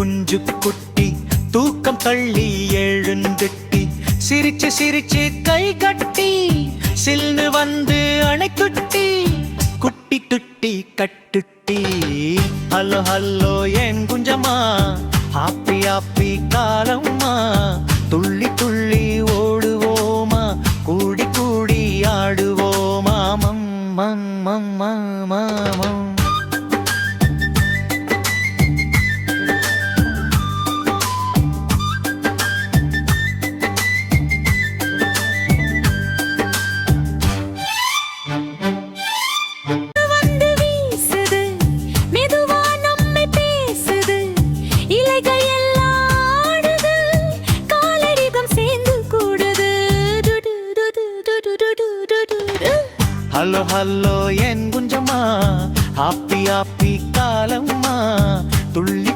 குஞ்சு குட்டி தூக்கம் தள்ளி எழுந்துட்டி சிரிச்சு சிரிச்சு கை கட்டி சில்னு வந்து அணைத்துட்டி குட்டி துட்டி கட்டுட்டி ஹலோ ஹலோ என் குஞ்சம்மா ஹாப்பி ஹாப்பி காலம்மா துள்ளி துள்ளி ஓடுவோமா கூடி கூடி ஆடுவோமா மம் மம் மம் மம் ஹலோ ஹலோ என் குஞ்சம்மா ஹாப்பி ஹாப்பி காலம்மா துள்ளி